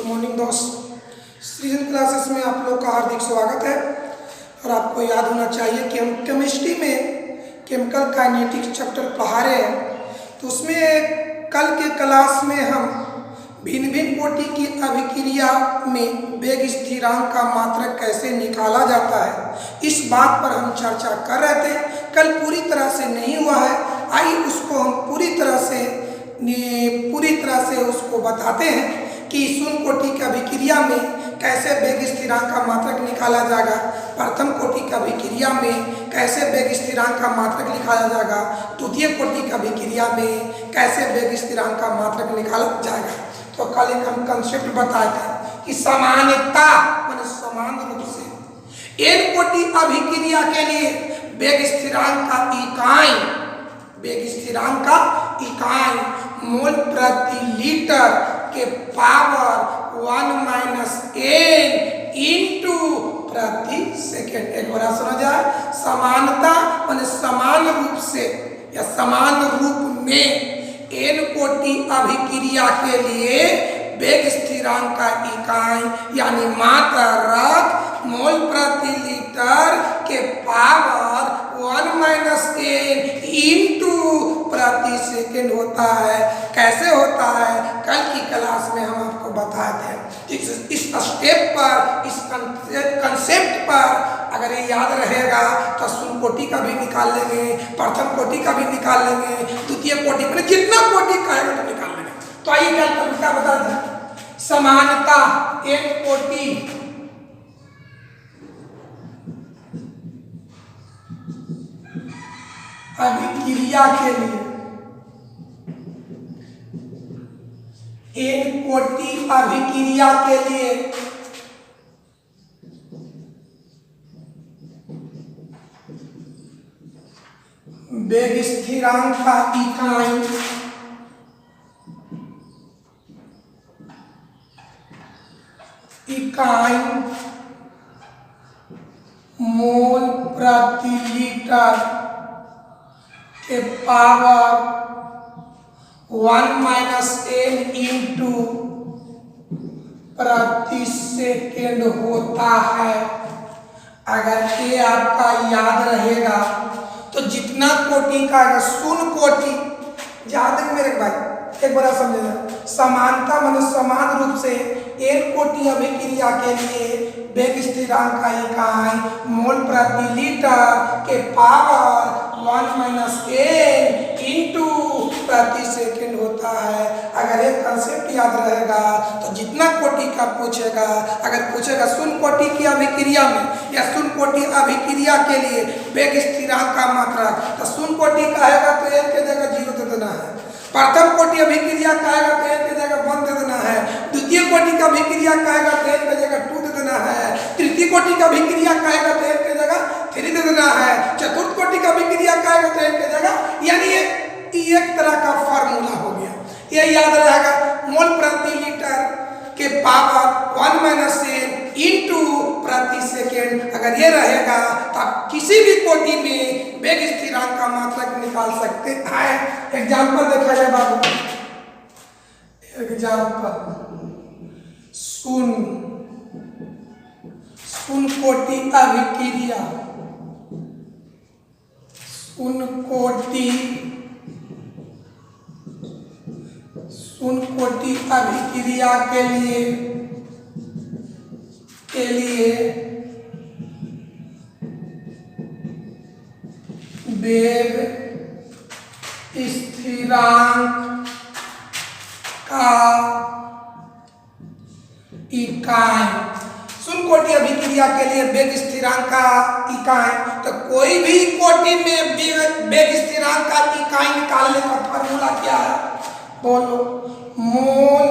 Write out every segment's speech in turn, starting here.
Morning दोस्त, सृजन classes में आप लोग का हार्दिक स्वागत है। और आपको याद होना चाहिए कि हम केमिस्ट्री में केमिकल काइनेटिक्स चैप्टर पढ़ा रहे हैं। तो उसमें कल के क्लास में हम भिन्न भिन्न कोटि की अभिक्रिया में वेग स्थिरांक का मात्रक कैसे निकाला जाता है, इस बात पर हम चर्चा कर रहे थे। कल पूरी तरह से नहीं हुआ है, आइए उसको हम पूरी तरह से उसको बताते हैं कि शून्य कोटि की अभिक्रिया में कैसे वेग स्थिरांक का मात्रक निकाला जाएगा, प्रथम कोटि की अभिक्रिया में कैसे वेग स्थिरांक का मात्रक निकाला जाएगा, द्वितीय कोटि की अभिक्रिया में कैसे वेग स्थिरांक का मात्रक निकाला जाएगा। तो कल एक हम कंसेप्ट बताए थे कि समानता माने समान रूप से एन कोटि अभिक्रिया के लिए वेग स्थिरांक इकाई मोल प्रति लीटर के पावर 1 - n इंटू प्रति सेकेंड। एक बार सुना जाए, समानता माने समान रूप से या समान रूप में एन कोटि अभिक्रिया के लिए वेग स्थिरांक का इकाई यानी मात्रक मोल प्रति लीटर के पावर 1 - n इंटू प्रति सेकेंड होता है। कैसे होता है, कल की क्लास में हम आपको बताए थे। इस स्टेप पर, इस कंसेप्ट पर अगर ये याद रहेगा तो शून्य कोटि का भी निकाल लेंगे, प्रथम कोटि का भी निकाल लेंगे, द्वितीय कोटि में जितना कोटि का है तो निकाल लेंगे। तो आइए क्या बता दें, समानता एक कोटि अभिक्रिया के लिए एक कोटि अभिक्रिया के लिए वेग स्थिरांक का इकाई मोल प्रति लीटर के पावर 1 - n इंटू प्रति सेकेंड होता है। अगर ये आपका याद रहेगा तो जितना कोटि का है शून्य कोटि याद है मेरे भाई, एक बार समझना, समानता माने समान रूप से एक कोटि अभिक्रिया के लिए वेग स्थिरांक का इकाई मोल प्रति लीटर के पावर 1 - n इंटू प्रति सेकेंड होता है। अगर एक कंसेप्ट याद रहेगा तो जितना कोटि का पूछेगा, अगर पूछेगा शून्य कोटि की अभिक्रिया में या शून्य कोटि अभिक्रिया के लिए वेग स्थिरांक का मात्रक, तो शून्य कोटि कहेगा तो n के जगह 0 दे देना है। प्रथम कोटि अभिक्रिया कहेगा तो n के जगह 1 दे देना है। द्वितीय कोटि का अभिक्रिया कहेगा तो n के जगह 2 दे देना है। तृतीय कोटि का अभिक्रिया कहेगा तो n के जगह 3 दे देना है। चतुर्थ कोटि का अभिक्रिया कहेगा तो n के जगह, यानी ये एक तरह का फार्मूला हो गया। ये याद रहेगा, मोल प्रति लीटर के पावर 1 - n इंटू प्रति सेकेंड। अगर ये रहेगा तो आप किसी भी कोटि में वेग स्थिरांक का मात्रक निकाल सकते हैं। एग्जाम्पल देखा जाए बाबू, एग्जाम्पल शून्य कोटि अभिक्रिया, शून्य कोटि अभिक्रिया के लिए वेग स्थिरांक का इकाई, शून्य कोटि अभिक्रिया के लिए वेग स्थिरांक का इकाई, तो कोई भी कोटि में वेग स्थिरांक का इकाई निकालने का फार्मूला क्या है, बोलो, मोल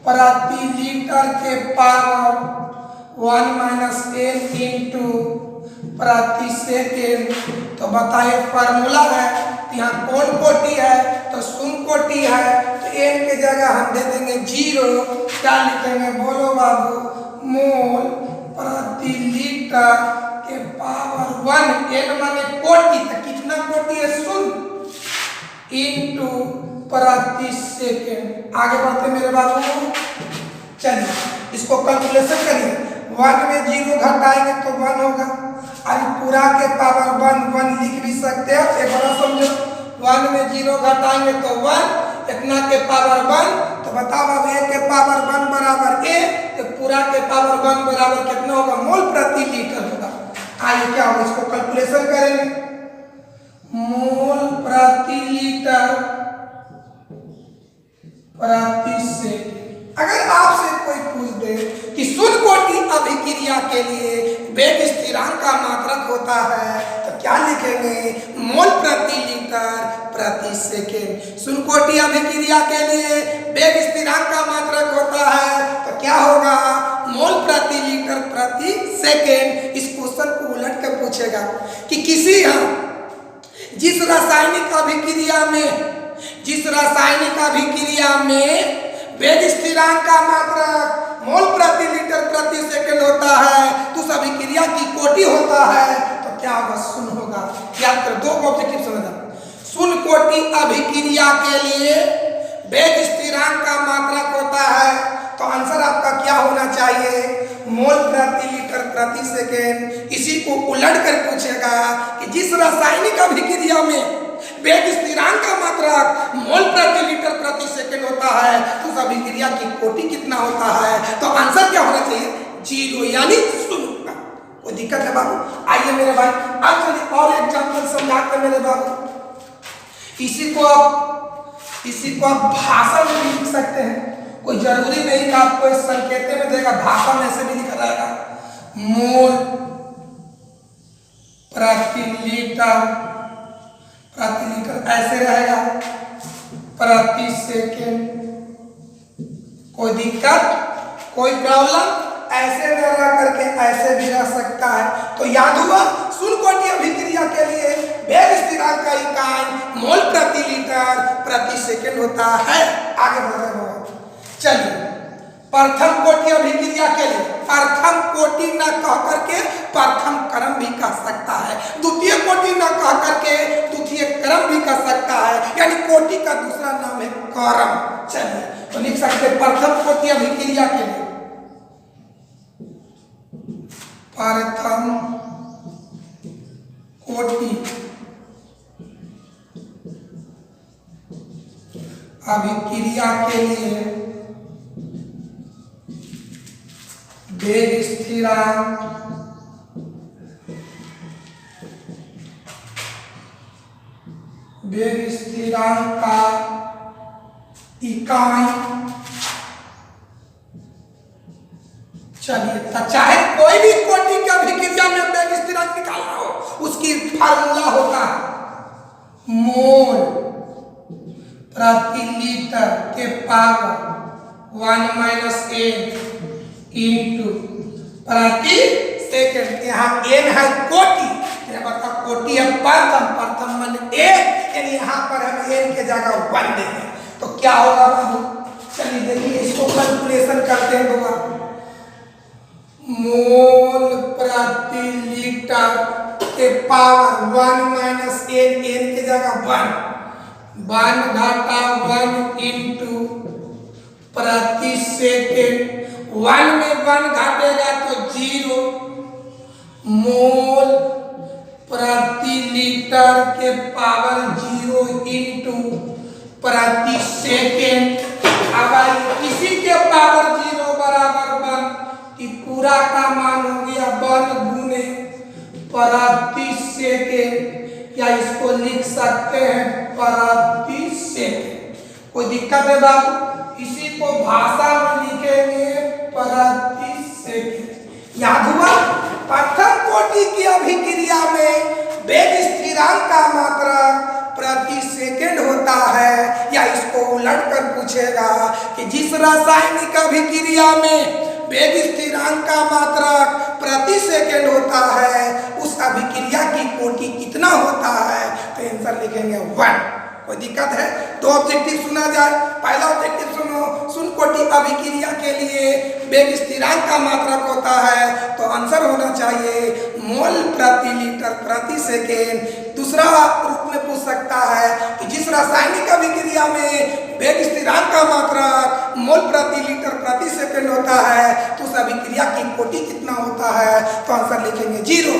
प्रति लीटर के पावर 1 - n इंटू प्रति सेकेंड। तो बताइए फार्मूला है, यहाँ कौन कोटि है, तो शून्य कोटि है, तो n के जगह हम दे देंगे 0। क्या लिखेंगे, बोलो बाबू, मोल प्रति लीटर के पावर 1, n माने कोटि, तो कितना कोटि है, शून्य, इंटू प्रति सेकेंड। आगे बढ़ते मेरे बाबू, चलिए इसको कैलकुलेशन करिए। 1 में 0 घटाएंगे तो 1 होगा। अरे पूरा के पावर 1 लिख भी सकते हो। एक बार समझो, 1 में 0 घटाएंगे तो 1, इतना के पावर 1, तो बताओ अब a के पावर 1 बराबर a, तो पूरा के पावर 1 बराबर कितना होगा? मोल प्रति लीटर होगा। आइए क्या होगा, इसको कैलकुलेशन करेंगे। मोल प्रति लीटर प्रति सेकंड। अगर आपसे कोई पूछ दे कि शुद्ध कोटि अभिक्रिया के लिए वेग स्थिरांक का मात्रक होता है तो क्या लिखेंगे? मोल प्रति लीटर प्रति सेकंड। शुद्ध कोटि अभिक्रिया के लिए वेग स्थिरांक का मात्रक होता है तो क्या होगा? मोल प्रति लीटर प्रति सेकंड। इस क्वेश्चन को उलट कर पूछेगा कि किसी जिस रासायनिक अभिक्रिया में वेग स्थिरांक का मात्रक मोल प्रति लीटर प्रति सेकंड होता है तो उस अभिक्रिया की कोटि होता है तो क्या होगा? शून्य होगा। याद कर, दो ऑब्जेक्टिव समझना। शून्य कोटि अभिक्रिया के लिए वेग स्थिरांक का मात्रक होता है तो आंसर आपका क्या होना चाहिए? मोल प्रति लीटर प्रति सेकंड। इसी को उलट कर पूछेगा कि जिस रासायनिक अभिक्रिया में वेग स्थिरांक का मात्रक मोल प्रति लीटर प्रति सेकंड होता है तो उस अभिक्रिया की कोटि कितना होता है? तो आंसर क्या होना चाहिए? 0 यानी शून्य। कोई दिक्कत है बाबू? आइए मेरे भाई, अब चलिए और एग्जांपल समझाते मेरे बाबू। इसी को आप भाषा में भी लिख सकते हैं। कोई जरूरी नहीं कि आपको इस संकेत में देगा, भाषा में ऐसे भी लिखा रहेगा। मोल प्रति लीटर ऐसे रहेगा प्रति सेकंड। कोई दिक्कत, कोई प्रॉब्लम? ऐसे न रह करके ऐसे भी रह सकता है। तो याद हुआ, शून्य कोटि अभिक्रिया के लिए वेग स्थिरांक का इकाई मोल प्रति लीटर प्रति सेकंड होता है। आगे बढ़ रहे हैं। चलिए, प्रथम कोटि अभिक्रिया के लिए प्रथम कोटि न कह करके प्रथम क्रम भी कह सकता है, द्वितीय कोटि न कह करके द्वितीय क्रम भी कह सकता है, यानी कोटि का दूसरा नाम है क्रम। चलिए तो लिख सकते हैं प्रथम कोटि अभिक्रिया के लिए प्रथम कोटि अभिक्रिया के लिए वेग स्थिरांक का इकाई, चलिए तो चाहे कोई भी कोटि की अभिक्रिया में वेग स्थिरांक निकालना हो, उसकी फार्मूला होता है मोल प्रति लीटर के पावर 1 - n इंटू प्रति सेकंड। यहाँ n है कोटि, कोटि है प्रथम मान 1, यानी यहाँ पर हम n के जगह 1 देंगे तो क्या होगा बाबू? चलिए देखिए, इसको कैलकुलेशन करते हैं बाबा। मोल प्रति लीटर के पावर 1 - n, n के जगह 1 घटा 1 इंटू प्रति सेकंड। 1 में 1 घटेगा तो 0। मोल प्रति लीटर के पावर 0 इंटू प्रति सेकंड। अब इसी के पावर 0 बराबर 1 कि पूरा का मान हो गया 1 गुने प्रति सेकंड, या इसको लिख सकते हैं प्रति सेकंड। कोई दिक्कत है बाबू? इसी को भाषा में लिखेंगे प्रति सेकंड। याद हुआ, प्रथम कोटि की अभिक्रिया में वेग स्थिरांक का मात्रक प्रति सेकंड होता है, या इसको उलट कर पूछेगा कि जिस रासायनिक अभिक्रिया में वेग स्थिरांक का मात्रक प्रति सेकंड होता है उस अभिक्रिया की कोटि कितना होता है? तो आंसर लिखेंगे 1। कोई दिक्कत है? दो ऑब्जेक्टिव सुना जाए। पहला ऑब्जेक्टिव सुनो, शून्य कोटि अभिक्रिया के लिए वेग स्थिरांक का मात्रक होता है तो आंसर होना चाहिए मोल प्रति लीटर प्रति सेकेंड। दूसरा रूप में पूछ सकता है कि जिस रासायनिक अभिक्रिया में वेग स्थिरांक का मात्रक मोल प्रति लीटर प्रति सेकेंड होता है तो उस अभिक्रिया की कोटि कितना होता है? तो आंसर लिखेंगे 0।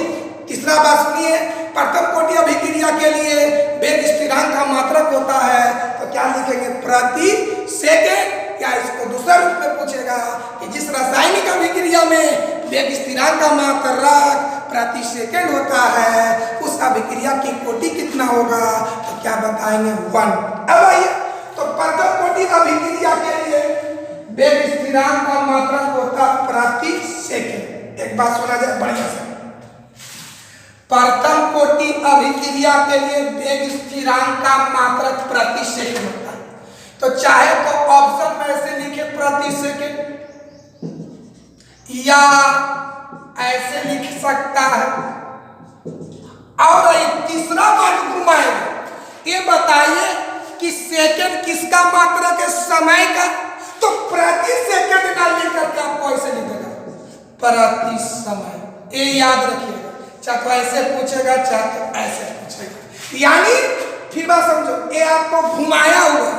तीसरा बात सुनिए, प्रथम कोटि अभिक्रिया के लिए वेग स्थिरांक का मात्रक होता है तो क्या लिखेंगे? प्रति सेकेंड। या इसको दूसरा रूप में पूछेगा कि जिस रासायनिक अभिक्रिया में वेग स्थिरांक का मात्रक प्रति सेकेंड होता है उस अभिक्रिया की कोटि कितना होगा? तो क्या बताएंगे? 1। अब आइए, तो प्रथम कोटि अभिक्रिया के लिए वेग स्थिरांक का मात्रक होता प्रति सेकेंड। एक बात सुना जाए बढ़िया से, प्रथम कोटि अभिक्रिया के लिए वेग स्थिरांक का मात्रक प्रति सेकेंड होता है। तो चाहे तो ऑप्शन में ऐसे लिखे प्रति सेकेंड या ऐसे लिख सकता है। और एक तीसरा बात घुमाएगा, ये बताइए कि सेकेंड किसका मात्रक है? समय का। तो प्रति सेकेंड ना लिख करके आपको ऐसे लिखेगा प्रति समय। ये याद रखिएगा, चाहे तो ऐसे पूछेगा चाहे तो ऐसे पूछेगा। यानी फिर बात समझो, ये आपको घुमाया हुआ,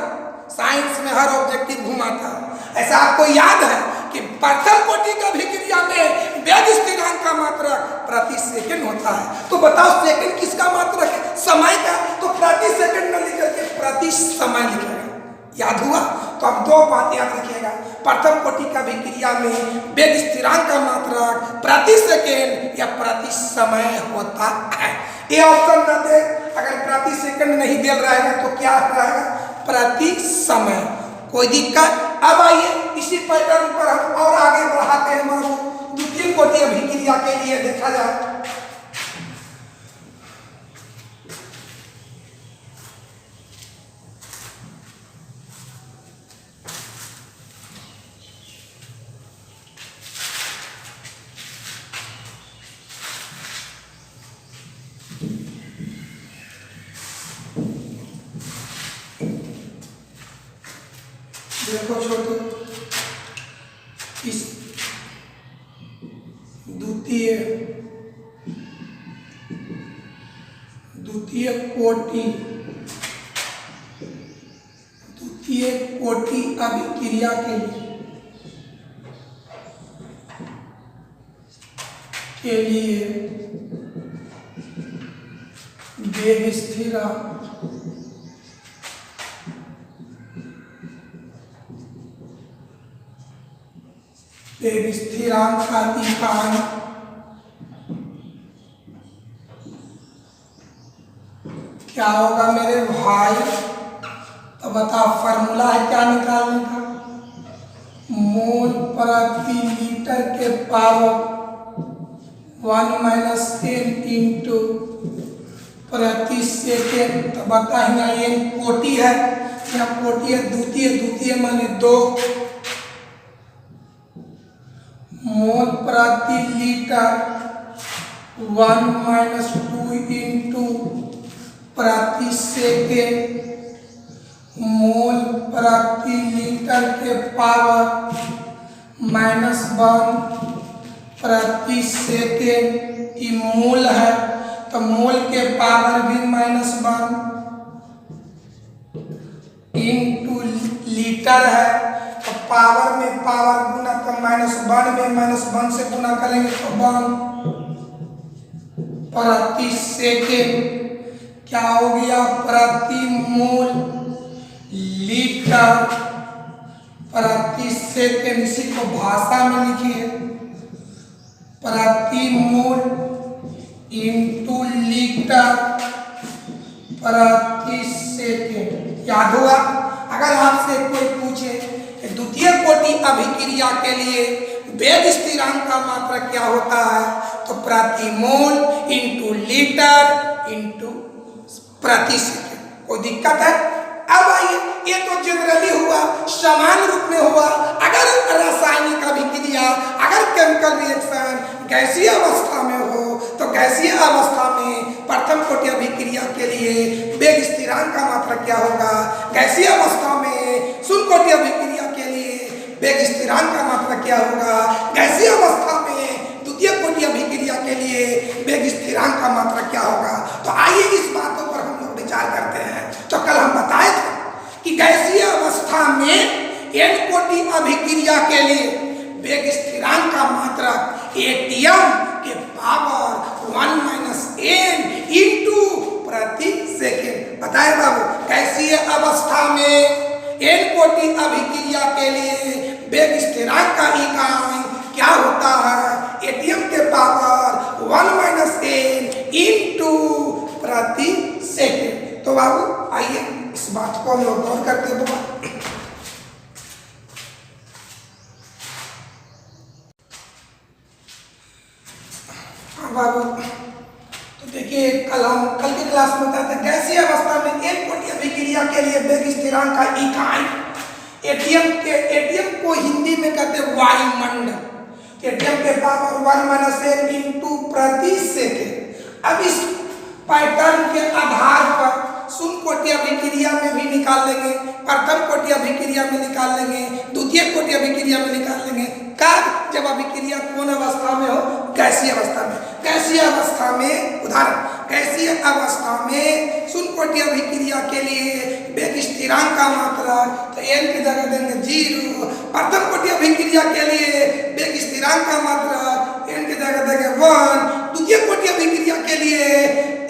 साइंस में हर ऑब्जेक्टिव घुमाता है। ऐसा आपको याद है कि प्रथम कोटि की अभिक्रिया में वेग स्थिरांक का मात्रक प्रति सेकंड होता है। तो बताओ सेकंड किसका मात्रक है? समय का। तो प्रति सेकंड न लिख करके प्रति समय लिखेगा। याद हुआ? तो अब दो बात याद रखिएगा, प्रथम कोटि की अभिक्रिया में वेग स्थिरांक का मात्रक प्रति सेकंड या प्रति समय होता है। ये ऑप्शन न दे, अगर प्रति सेकंड नहीं दे रहेगा तो क्या रहेगा? प्रति समय। कोई दिक्कत? अब आइए इसी पैटर्न पर हम और आगे बढ़ाते हैं। मानो द्वितीय कोटि अभिक्रिया के लिए देखा जाए, देखो छोटू, इस द्वितीय कोटि अभिक्रिया के लिए वेग स्थिरांक का इकाई क्या होगा मेरे भाई? तो बताओ, फॉर्मूला है क्या निकालने का? मोल प्रति लीटर के पावर 1 - n इंटू प्रति सेकेंड। तो बताएंगे ये कोटि है या कोटि है? द्वितीय माने 2। मोल प्रति लीटर 1 - 2 इंटू प्रति सेकेंड, मोल प्रति लीटर के पावर -1 प्रति सेकेंड। ये मोल है तो मोल के पावर भी -1 इंटू लीटर है। तो पावर में पावर गुना, तो -1 में -1 से गुना करेंगे तो 1 प्रति सेकेंड। क्या हो गया? प्रति मोल लीटर प्रति सेकेंड। इसी को भाषा में लिखिए, प्रति मोल इंटू लीटर प्रति सेकेंड। याद हुआ? अगर आपसे कोई पूछे द्वितीय कोटि अभिक्रिया के लिए वेग स्थिरांक का मात्रक क्या होता है, तो प्रति मोल इंटू लीटर इंटू प्रति सेकेंड। कोई दिक्कत है? अब आइए, ये तो जनरली हुआ, समान रूप में हुआ। अगर रासायनिक अभिक्रिया, अगर केमिकल रिएक्शन गैसीय अवस्था में हो तो गैसीय अवस्था में प्रथम कोटि अभिक्रिया के लिए वेग स्थिरांक का मात्रक क्या होगा? गैसीय अवस्था में शून्य कोटि अभिक्रिया के लिए वेग स्थिरांक का मात्रक क्या होगा? गैसीय अवस्था में द्वितीय कोटि अभिक्रिया के लिए वेग स्थिरांक का मात्रक क्या होगा? तो आइए इस बातों पर हम लोग विचार करते हैं। तो कल हम बताए थे कि गैसीय अवस्था में n कोटि अभिक्रिया के लिए वेग स्थिरांक का मात्रक एटीएम के पावर 1 माइनस n इंटू प्रति सेकेंड। बताए बाबू, गैसीय अवस्था में n कोटि अभिक्रिया के लिए वेग स्थिरांक का इकाई क्या होता है? एटीएम के पावर 1 माइनस n इंटू प्रति सेकेंड। तो बाबू आइए इस बात को हम लोग गौर करते हैं। बाबू तो देखिए, कल की क्लास में बताया था गैसीय अवस्था में n कोटि अभिक्रिया के लिए वेग स्थिरांक का इकाई एटीएम को हिंदी में कहते हैं वायुमंडल। एटीएम के पावर 1 माइनस n इंटू प्रति सेकेंड। अब इस पैटर्न के आधार पर शून्य कोटि अभिक्रिया में भी निकाल लेंगे, प्रथम कोटि अभिक्रिया में निकाल लेंगे, द्वितीय कोटि अभिक्रिया में निकाल लेंगे। कब? जब अभिक्रिया कौन अवस्था में हो? गैसीय अवस्था में। गैसीय अवस्था में उदाहरण, गैसीय अवस्था में शून्य कोटि अभिक्रिया के लिए वेग स्थिरांक का मात्रक तो n की जगह देंगे 0। प्रथम कोटि अभिक्रिया के लिए वेग स्थिरांक का मात्रक n की जगह देंगे 1। द्वितीय कोटि अभिक्रिया के लिए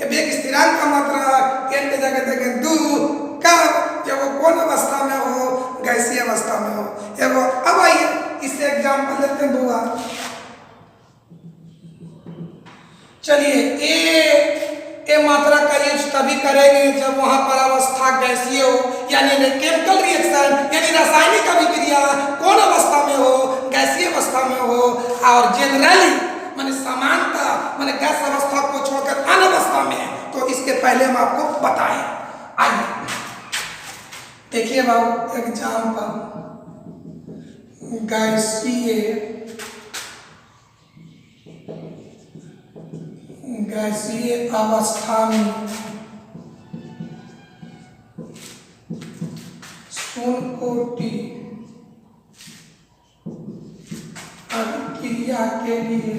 वेग स्थिरांक का मात्रक n की जगह देंगे 2। कब? जब वो कौन अवस्था में हो? गैसीय अवस्था में हो। अब आइए इससे एग्जाम्पल लेते हैं बुआ। चलिए ए मात्रा का यूज तभी करेंगे जब वहां पर अवस्था गैसीय हो, यानी केमिकल रिएक्शन यानी रासायनिक अभिक्रिया कौन अवस्था में हो? गैसीय अवस्था में हो। और जनरली माने समानता माने गैस अवस्था को छोड़कर अन्य अवस्था में है। तो इसके पहले हम आपको बताएं। आइए देखिए बाबू एग्जाम्पल, गैसीय अवस्था में शून्य कोटि अभिक्रिया के लिए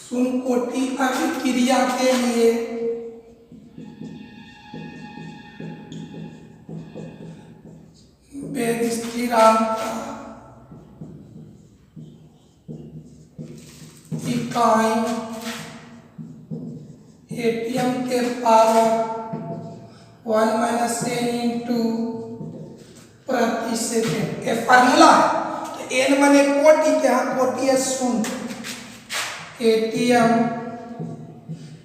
शून्य कोटि अभिक्रिया के लिए वेग स्थिरांक का इकाई एटीएम के पावर 1 माइनस n इंटू प्रति सेकेंड। ये फार्मूला है। तो n माने कोटि के, यहाँ कोटि है शून्य। एटीएम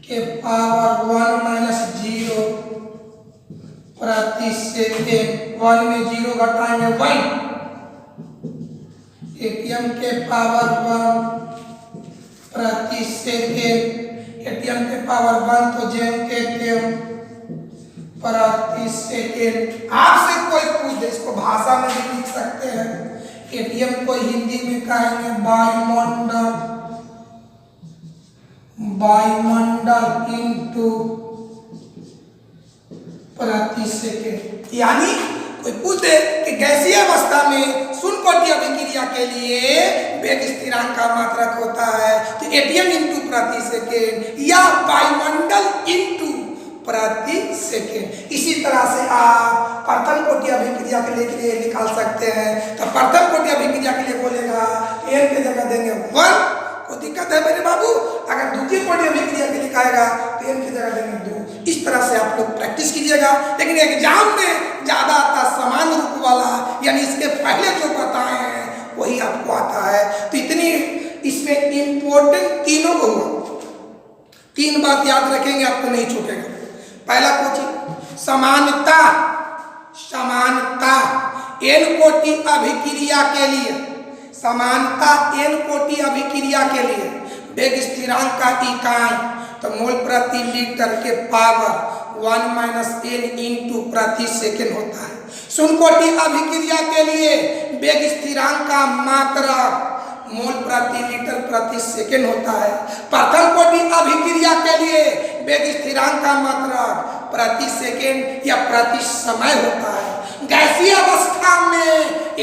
के पावर 1 माइनस 0 प्रति सेकेंड। 1 में 0 घटाएंगे 1। एटीएम के पावर 1 प्रति सेकेंड। एटीएम के पावर 1 तो जेम के टेम प्रति सेकेंड। आपसे कोई पूछ दे, इसको भाषा में भी लिख सकते हैं। एटीएम को हिंदी में कहेंगे वायुमंडल, वायुमंडल इंटू प्रति सेकेंड। यानी कोई पूछ दे कि गैसीय अवस्था में शून्य कोटि अभिक्रिया के लिए वेग स्थिरांक का मात्रक होता है तो एटीएम इंटू प्रति सेकेंड या वायुमंडल इंटू प्रति सेकेंड। इसी तरह से आप प्रथम कोटि अभिक्रिया के लिए निकाल सकते हैं। तो प्रथम कोटि अभिक्रिया के लिए बोलेगा n की जगह देंगे 1। कोई दिक्कत है मेरे बाबू? अगर द्वितीय कोटि अभिक्रिया के लिखाएगा तो n की जगह देंगे 2। इस तरह से आप लोग प्रैक्टिस कीजिएगा। लेकिन एग्जाम में ज्यादा आता समान रूप वाला, यानी इसके पहले जो बताए हैं वही आपको आता है। तो इतनी इसमें इंपॉर्टेंट तीनों को 3 बात याद रखेंगे, आपको नहीं छूटेगा। पहला क्वेश्चन समानता, समानता n कोटि अभिक्रिया के लिए, समानता n कोटि अभिक्रिया के लिए वेग स्थिरांक का इकाई तो मोल प्रति लीटर के पावर 1 माइनस n इंटू प्रति सेकेंड होता है। शून्य कोटि अभिक्रिया के लिए वेग स्थिरांक का मात्रक मोल प्रति लीटर प्रति सेकेंड होता है। प्रथम कोटि अभिक्रिया के लिए वेग स्थिरांक का मात्रक प्रति सेकेंड या प्रति समय होता है। गैसीय अवस्था में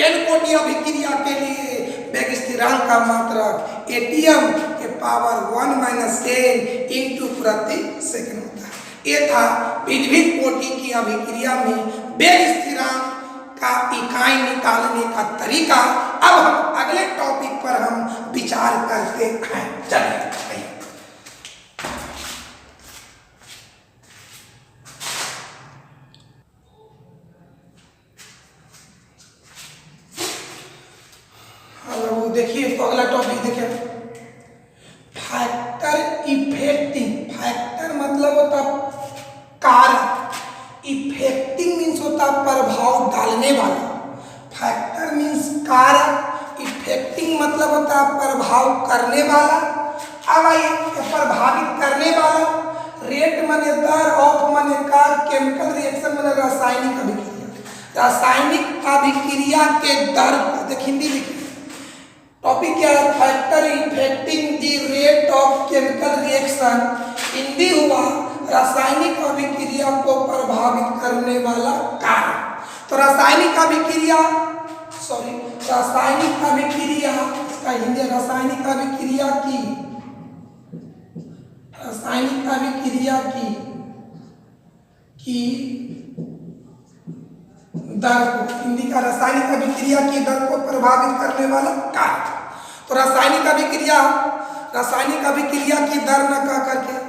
n कोटि अभिक्रिया के लिए वेग स्थिरांक का मात्रक एटीएम के पावर 1 माइनस n इंटू प्रति सेकेंड होता है। ये था विभिन्न कोटि की अभिक्रिया में वेग स्थिरांक का इकाई निकालने का तरीका। अब हम अगले टॉपिक पर हम विचार करते हैं। चलिए देखिए, तो अगला टॉपिक देखिए, फैक्टर इफेक्टिंग। फैक्टर मतलब होता कारक, इफेक्टिंग मीन्स होता प्रभाव डालने वाला। फैक्टर मीन्स कारक, इफेक्टिंग मतलब होता प्रभाव करने वाला। अब आइए, प्रभावित करने वाला, रेट माने दर, ऑफ माने का, केमिकल रिएक्शन माने रासायनिक अभिक्रिया। रासायनिक अभिक्रिया के दर को देख, हिंदी लिखिए, टॉपिक क्या है, factor affecting the rate of chemical reaction. Hindi हुआ रासायनिक अभिक्रिया को प्रभावित करने वाला कारक। तो रासायनिक अभिक्रिया, रासायनिक अभिक्रिया, इसका हिंदी रासायनिक अभिक्रिया की, रासायनिक अभिक्रिया की दर को, हिंदी का रासायनिक अभिक्रिया की दर को प्रभावित करने वाला कारक। तो रासायनिक अभिक्रिया, रासायनिक अभिक्रिया की दर न कह करके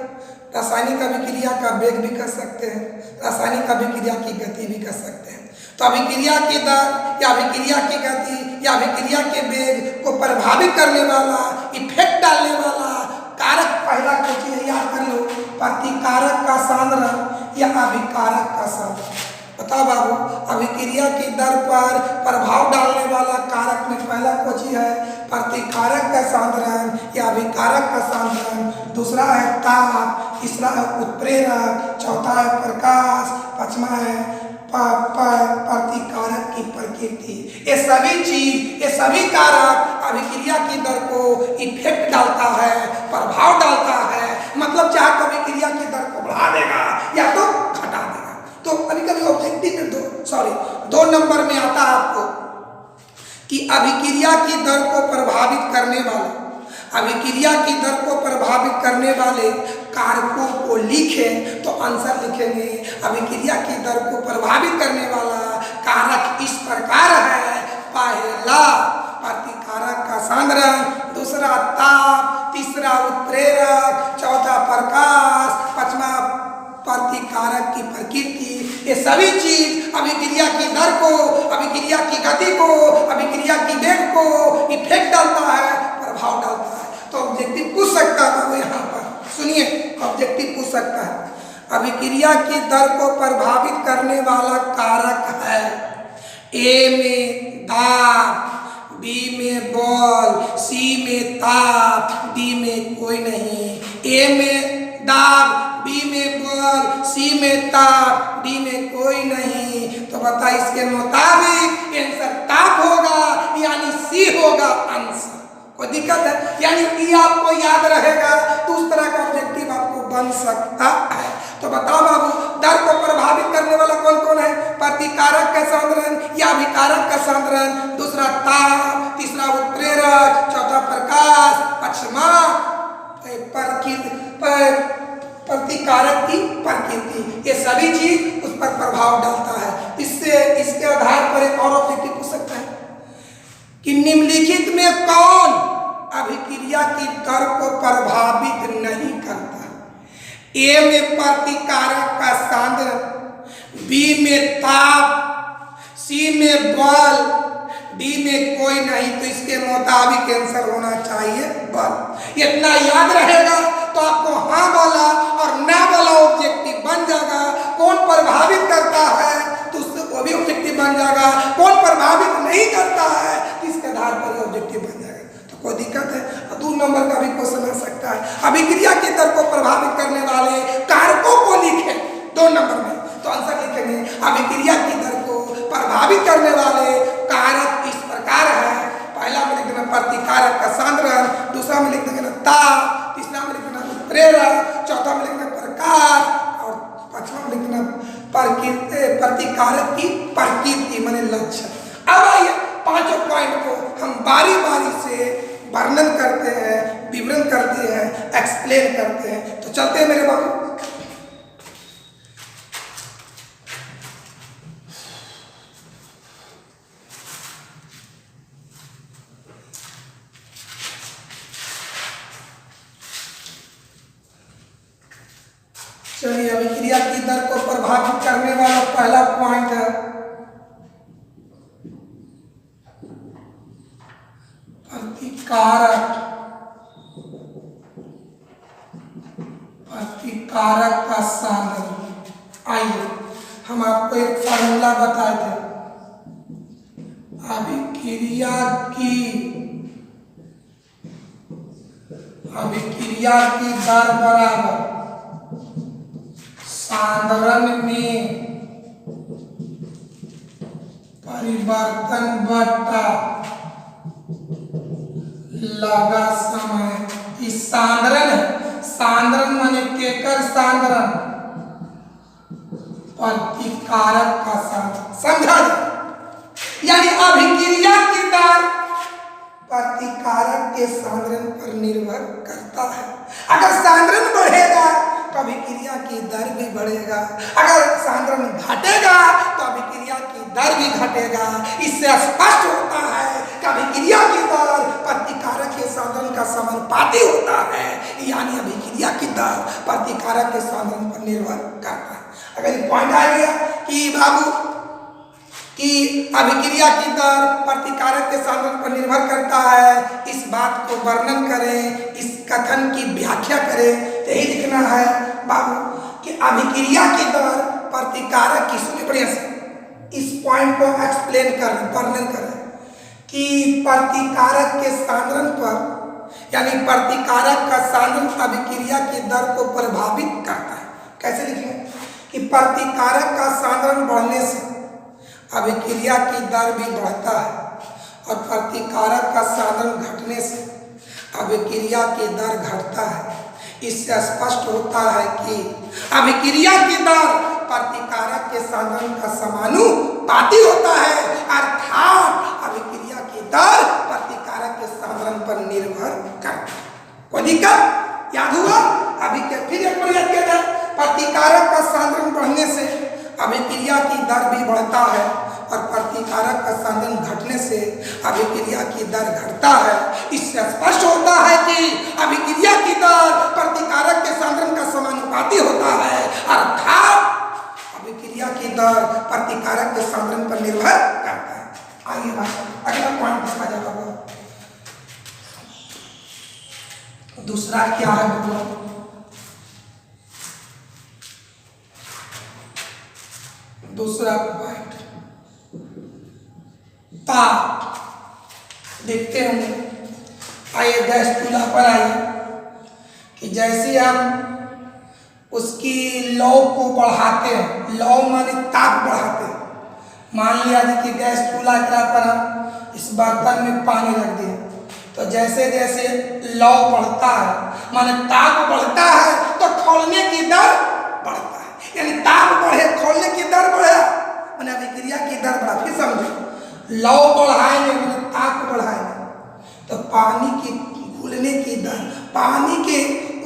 रासायनिक अभिक्रिया का वेग भी कर सकते हैं, रासायनिक अभिक्रिया की गति भी कर सकते हैं। तो अभिक्रिया की दर या अभिक्रिया की गति या अभिक्रिया के वेग को प्रभावित करने वाला, इफेक्ट डालने वाला कारक पहला कुछ याद कर लो, प्रतिकारक का सांद्रण या अभिकारक का सांद्रण। बताओ बाबू, अभिक्रिया की दर पर प्रभाव डालने वाला कारक में पहला कोची है प्रतिकारक का सांद्रण या अभिकारक का सांद्रण, दूसरा है ताप, तीसरा है उत्प्रेरक, चौथा है प्रकाश, पांचवा है प्रतिकारक की प्रकृति। ये सभी चीज, ये सभी कारक अभिक्रिया की दर को इफेक्ट डालता है, प्रभाव डालता है। मतलब चाहे तो अभिक्रिया की दर को बढ़ा देगा या तो घटा देगा। तो कभी कभी ऑब्जेक्टिव में दो नंबर में आता है आपको कि अभिक्रिया की दर को प्रभावित करने वाले, अभिक्रिया की दर को प्रभावित करने वाले कारकों को लिखें तो आंसर लिखेंगे अभिक्रिया की दर को प्रभावित करने वाला कारक इस प्रकार है। पहला प्रतिकारक का सांद्रण, दूसरा ताप, तीसरा उत्प्रेरक, चौथा प्रकाश, पांचवा प्रतिकारक की प्रकृति। ये सभी चीज अभिक्रिया की दर को, अभिक्रिया की गति को, अभिक्रिया की वेग को इफेक्ट डालता है, प्रभाव डालता है। तो ऑब्जेक्टिव पूछ सकता है वो यहाँ पर, सुनिए ऑब्जेक्टिव पूछ सकता है, अभिक्रिया की दर को प्रभावित करने वाला कारक है ए में दाब, बी में बल, सी में ताप, डी में कोई नहीं। ए में दाब, बी में बल, सी में ताप, डी में कोई नहीं। तो बता इसके मुताबिक आंसर ताप होगा यानी सी होगा आंसर। कोई दिक्कत है? यानी ई आपको याद रहेगा तो उस तरह का ऑब्जेक्टिव आपको बन सकता है। तो बताओ बाबू, दर को प्रभावित करने वाला कौन कौन है? प्रतिकारक का सांद्रण या अभिकारक का सांद्रण, दूसरा ताप, तीसरा उत्प्रेरक, चौथा प्रकाश, पांचवा प्रतिकारक की प्रकृति। ये सभी चीज उस पर प्रभाव डालता है। इससे इसके आधार पर एक और ऑब्जेक्टिव पूछ सकता है कि निम्नलिखित में कौन अभिक्रिया की दर को प्रभावित नहीं करता? ए में प्रतिकारक का सांद्रण, बी में ताप, सी में बल, डी में कोई नहीं। तो इसके मुताबिक आंसर होना चाहिए बल। इतना याद रहेगा तो आपको हाँ बोला और ना बोला ऑब्जेक्टिव बन जाएगा। कौन प्रभावित करता है तो उससे वो भी ऑब्जेक्टिव बन जाएगा, कौन प्रभावित नहीं करता है इसके आधार पर ऑब्जेक्टिव बन जाएगा। तो कोई दिक्कत है? 2 नंबर का भी क्वेश्चन आ सकता है। अभिक्रिया की दर को प्रभावित करने वाले कारकों को लिखें 2 नंबर में, तो आंसर लिखेंगे अभिक्रिया की दर को प्रभावित करने वाले कारक इस प्रकार है। पहला में लिख देना प्रतिकारक का सांद्रण, दूसरा में लिख देना ताप, तीसरा में लिख देना उत्प्रेरक, चौथा में लिख देना प्रकाश और पांचवा में लिख देना प्रतिकारक की प्रकृति माने लक्षण। अब आइए 5 पॉइंट को हम बारी बारी से वर्णन करते हैं, विवरण करते हैं, एक्सप्लेन करते हैं। तो चलते हैं मेरे बाबू। चलिए, अभिक्रिया की दर को प्रभावित करने वाला पहला पॉइंट है प्रतिकारक। प्रतिकारक का साधन। आइए हम आपको एक फार्मूला बताए थे। अभिक्रिया की दर बराबर सांद्रण में परिवर्तन बटा लगा समय। इस सांद्रण है, सांद्रण माने केकर सांद्रण, प्रतिकारक का सांद्रण। समझा जाए? यानी अभिक्रिया की दर प्रतिकारक के सांद्रण पर निर्भर करता है। अगर सांद्रण बढ़ेगा तो अभिक्रिया की दर भी बढ़ेगा, अगर सांद्रण घटेगा तो अभिक्रिया की दर भी घटेगा। इससे स्पष्ट होता है कि अभिक्रिया की दर प्रतिकारक के सांद्रण का समानुपाती होता है, यानी अभिक्रिया की दर प्रतिकारक के सांद्रण पर निर्भर करता है। अगर ये पॉइंट आ गया कि बाबू कि अभिक्रिया की दर प्रतिकारक के सांद्रण पर निर्भर करता है, इस बात को वर्णन करें, इस कथन की व्याख्या करें, तो यही लिखना है बाबू कि अभिक्रिया की दर प्रतिकारक की, सुनिए बढ़िया से इस पॉइंट को एक्सप्लेन करें, वर्णन करें कि प्रतिकारक के सांद्रण पर यानी प्रतिकारक का सांद्रण अभिक्रिया की दर को प्रभावित करता है। कैसे लिखेंगे कि प्रतिकारक का सांद्रण बढ़ने से अभिक्रिया की दर भी बढ़ता है और प्रतिकारक का सांद्रण घटने से अभिक्रिया की दर घटता है। इससे स्पष्ट होता है कि अभिक्रिया की दर प्रतिकारक के सांद्रण का समानुपाती होता है, अर्थात अभिक्रिया की दर प्रतिकारक के सांद्रण पर निर्भर करता है। कोई दिक्कत? याद हुआ? फिर एक बार याद किया जाए। प्रतिकारक का सांद्रण बढ़ने से अभिक्रिया की दर भी बढ़ता है और प्रतिकारक का सांद्रण घटने से अभिक्रिया की दर घटता है। इससे स्पष्ट होता है कि अभिक्रिया की दर प्रतिकारक के सांद्रण का समानुपाती होता है, अर्थात अभिक्रिया की दर प्रतिकारक के सांद्रण पर निर्भर करता है। आइए अगला पॉइंट इसका जवाब। दूसरा क्या है बोलो? दूसरा पॉइंट ताप। देखते होंगे, आइए गैस चूल्हा पर आइए कि जैसे हम उसकी लौ को बढ़ाते हैं, लौ माने ताप बढ़ाते हैं। मान लिया कि गैस चूल्हा पर हम इस बर्तन में पानी रख दिए, तो जैसे जैसे लौ बढ़ता है माने ताप बढ़ता है तो खोलने की दर बढ़ता है, यानी ताप बढ़े खोलने की दर बढ़े माने अभिक्रिया की दर बढ़ा। फिर समझो, लौ बढ़ाएंगे माने ताप बढ़ाएंगे तो पानी की घुलने की दर, पानी के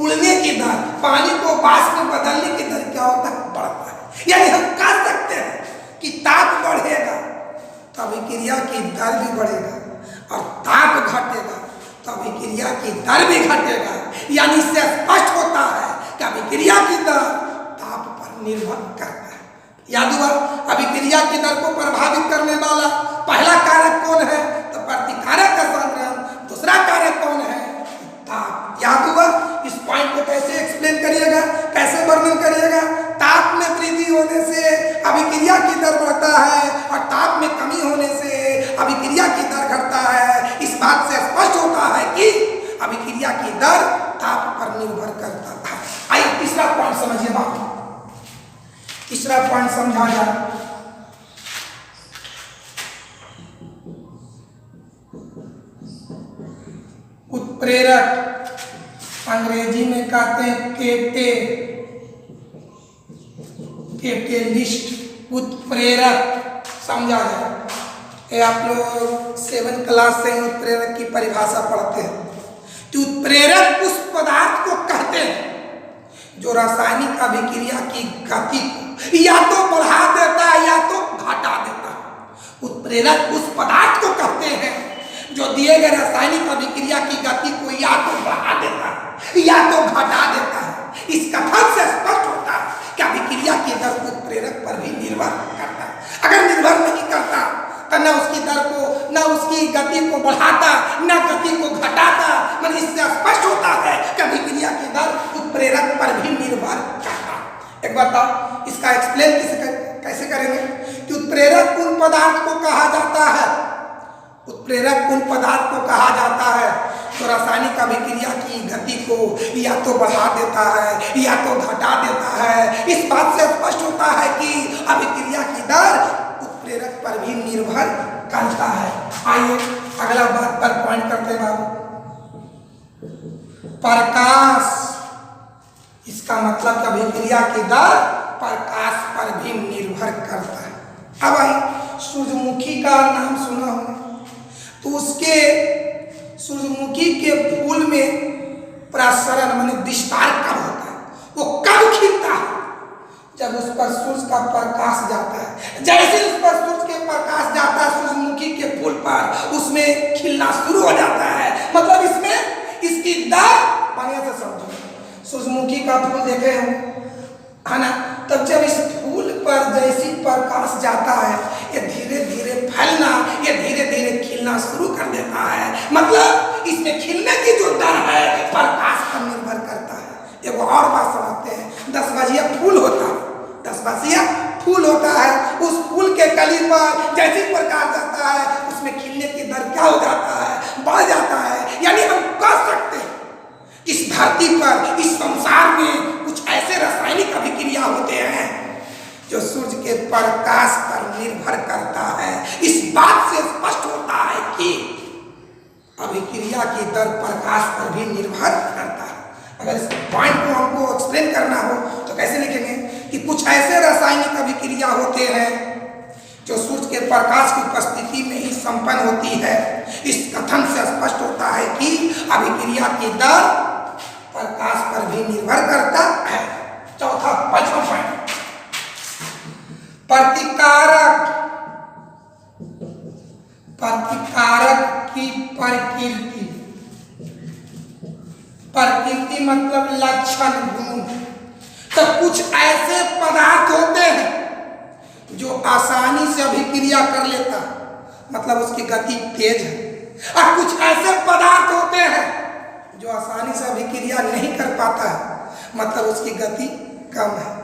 उड़ने की दर, पानी को वाष्प में बदलने की दर क्या होता है? बढ़ता है। यानी हम कह सकते हैं कि ताप बढ़ेगा तो अभिक्रिया की दर भी बढ़ेगा और ताप घटेगा तो अभिक्रिया की दर भी घटेगा। यानी इससे स्पष्ट होता है कि अभिक्रिया की दर ताप पर निर्भर करता है। याद हुआ? अभिक्रिया की दर को प्रभावित करने वाला पहला कारक कौन है? तो प्रतिकारक का सांद्रण। दूसरा कारक कौन है? ताप। याद हुआ? इस पॉइंट को कैसे एक्सप्लेन करिएगा, कैसे वर्णन करिएगा? ताप में वृद्धि होने से अभिक्रिया की दर बढ़ता है और ताप में कमी होने से अभिक्रिया की दर घटता है। इस बात से स्पष्ट होता है कि अभिक्रिया की दर ताप पर निर्भर करता है। आइए तीसरा पॉइंट समझिए बात। तीसरा पॉइंट समझा जाए, उत्प्रेरक, अंग्रेजी में कहते हैं कैटेलिस्ट। उत्प्रेरक समझा जाए, ये आप लोग 7 क्लास से उत्प्रेरक की परिभाषा पढ़ते हैं। तो उत्प्रेरक उस पदार्थ को कहते हैं जो रासायनिक अभिक्रिया की गति को या तो बढ़ा देता है या तो घटा देता है। उत्प्रेरक उस पदार्थ को कहते हैं जो दिए गए रासायनिक अभिक्रिया की गति को या तो बढ़ा देता है या तो घटा देता है। इस कथन से स्पष्ट होता है बढ़ाता न गति को घटाता। मतलब इससे स्पष्ट होता है कि अभिक्रिया की दर उत्प्रेरक पर भी निर्भर करता। एक बताओ इसका एक्सप्लेन कैसे करेंगे कि उत्प्रेरक उन पदार्थ को कहा जाता है, उत्प्रेरक उन पदार्थ को कहा जाता है तो रासायनिक अभिक्रिया की गति को या तो बढ़ा देता है या तो घटा देता है। इस बात से स्पष्ट होता है कि अभिक्रिया की दर उत्प्रेरक पर भी निर्भर करता है। आइए अगला बात पर पॉइंट करते हैं बाबू। प्रकाश, इसका मतलब अभिक्रिया की दर प्रकाश पर भी निर्भर करता है। अब आई सूरजमुखी का नाम सुना होगा, तो उसके सूरजमुखी के फूल में प्रसरण माने विस्तार कब होता है, वो कब खिलता है? जब उस पर सूरज का प्रकाश जाता है। जैसे उस पर सूरज के प्रकाश जाता है सूरजमुखी के फूल पर, उसमें खिलना शुरू हो जाता है। मतलब इसमें इसकी दर बढ़िया से समझो। सूरजमुखी का फूल देखे हो है ना, तब जब इस फूल पर जैसी प्रकाश जाता है ये धीरे धीरे फैलना, ये धीरे धीरे खिलना शुरू कर देता है। मतलब इसमें खिलने की जो दर है प्रकाश पर निर्भर करता है। एक और बात समझते हैं, 10 बजिया फूल होता है, 10 बजिया फूल होता है, उस फूल के कली पर जैसी प्रकाश जाता है उसमें खिलने की दर क्या हो जाता है, बढ़ जाता है। यानी हम कह सकते हैं इस धरती पर, इस संसार में कुछ ऐसे रासायनिक अभिक्रिया होते हैं जो सूर्य के प्रकाश पर निर्भर करता है। इस बात से स्पष्ट होता है कि अभिक्रिया की दर प्रकाश पर भी निर्भर करता है। अगर इस पॉइंट को हमको एक्सप्लेन करना हो तो कैसे लिखेंगे कि कुछ ऐसे रासायनिक अभिक्रिया होते हैं जो सूर्य के प्रकाश की उपस्थिति में ही संपन्न होती है। इस कथन से स्पष्ट होता है कि अभिक्रिया की दर प्रकाश पर भी निर्भर करता है। चौथा 5वां पॉइंट, प्रतिकारक, प्रतिकारक की प्रकृति। प्रकृति मतलब लक्षण, गुण। तो कुछ ऐसे पदार्थ होते हैं जो आसानी से अभिक्रिया कर लेता, मतलब उसकी गति तेज है। और कुछ ऐसे पदार्थ होते हैं जो आसानी से अभिक्रिया नहीं कर पाता है, मतलब उसकी गति कम है।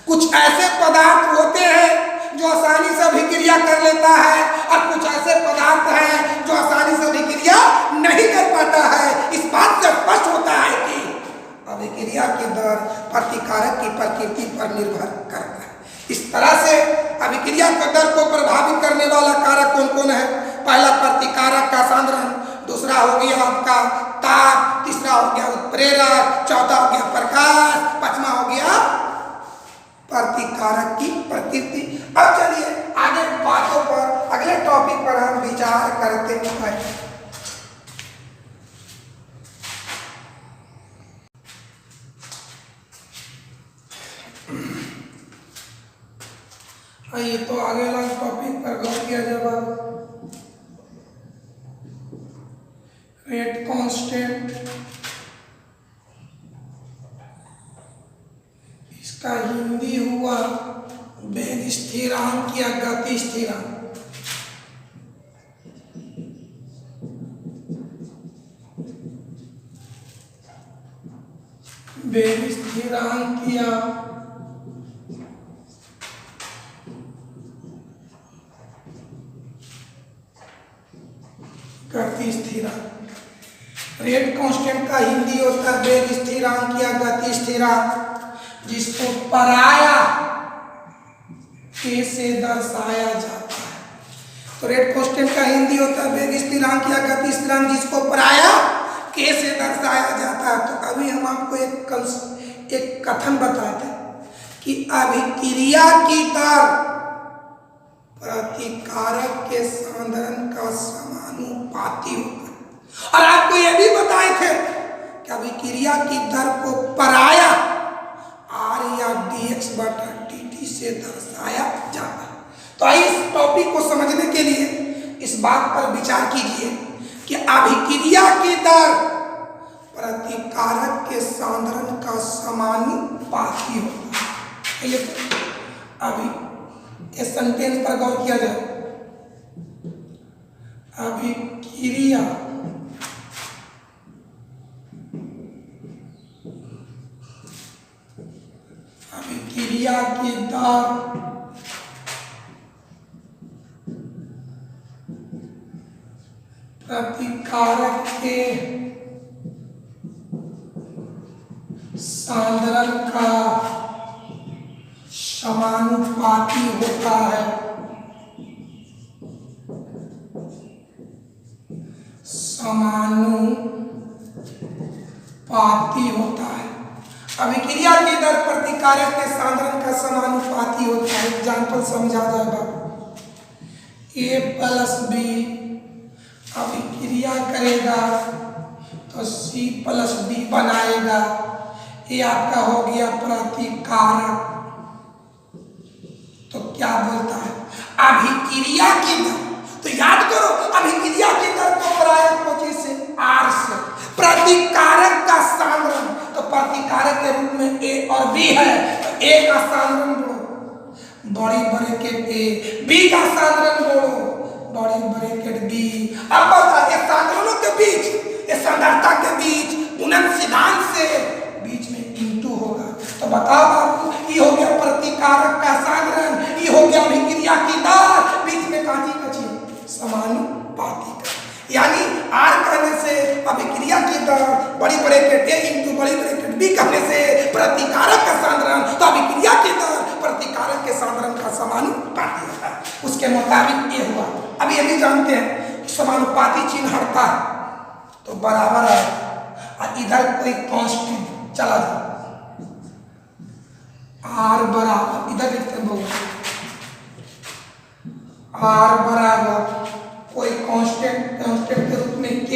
कुछ ऐसे पदार्थ होते हैं जो आसानी से अभिक्रिया कर लेता है और कुछ ऐसे पदार्थ हैं जो आसानी से अभिक्रिया नहीं कर पाता है। इस बात से स्पष्ट होता है कि अभिक्रिया की दर प्रतिकारक की प्रकृति पर निर्भर करता है। इस तरह से अभिक्रिया की दर को प्रभावित करने वाला कारक कौन कौन है? पहला प्रतिकारक का सांद्रण, दूसरा हो गया आपका ताप, तीसरा हो गया उत्प्रेरक, चौथा हो गया प्रकाश, 5वां हो गया प्रतिकारक की प्रकृति। अब चलिए आगे बातों पर, अगले टॉपिक पर हम विचार करते हैं। आइए तो आगे वाला टॉपिक पर गौर किया जाए। रेट कांस्टेंट, इसका हिंदी हुआ वेग स्थिरांक या गति स्थिरांक। वेग स्थिरांक या गति स्थिरांक। रेट कांस्टेंट का हिंदी होता है वेग स्थिरांक या गति स्थिरांक, जिसको पराया के से दर्शाया जाता है। तो रेट कांस्टेंट का हिंदी होता है वेग स्थिरांक या गति स्थिरांक, जिसको पराया के से दर्शाया जाता है। तो अभी हम आपको एक कथन बताए थे कि अभिक्रिया की दर प्रतिकारक के सांद्रण का समानुपाती होता है। और आपको यह भी बताए थे कि अभिक्रिया की दर को पराया R या dx बटा dt से दर्शाया जाता है। तो आइए इस टॉपिक को समझने के लिए इस बात पर विचार कीजिए कि अभिक्रिया की दर प्रतिकारक के सांद्रण का समानुपाती होता है। ये अभी इस सेंटेंस पर गौर किया जाए। अभिक्रिया अभिक्रिया की दर प्रतिकारक के सांद्रण का समानुपाती होता है। समानुपाती होता है। अभिक्रिया की दर प्रतिकारक के सांद्रण का समानुपाती होता है। एग्जाम्पल समझा जाएगा। A प्लस B अभिक्रिया करेगा तो C प्लस D बनाएगा। ये आपका हो गया प्रतिकारक। तो क्या बोलता है अभिक्रिया की दर। तो याद करो अभिक्रिया की दर को पराया कोटि से R से, प्रतिकारक का सांद्रण तो प्रतिकारक के रूप में A और B है तो A का सांद्रण बोलो बड़ी ब्रैकेट A, B का सांद्रण बोलो बड़ी ब्रैकेट B। अब बताइए सांद्रणों के बीच ये सांद्रता के बीच गुणन सिद्धांत से बीच में इंटू होगा। तो बताओ बाबू ये हो गया प्रतिकारक का सांद्रण, ये हो गया अभिक्रिया की दर, बीच में काची कची समानुपाती का। यानी R कहने से अभिक्रिया की दर बड़ी ब्रैकेट A इंटू बड़ी ब्रैकेट B कहने से प्रतिकारक का सांद्रण तो अभिक्रिया की दर प्रतिकारक के सांद्रण का समानुपाती होता है। उसके मुताबिक ये हुआ। अब ये भी जानते हैं समानुपाती चिन्ह हटता है तो बराबर है और इधर कोई कांस्टेंट चला जाए R बराबर इधर लिखते हैं R बराबर कोई कांस्टेंट के रूप में K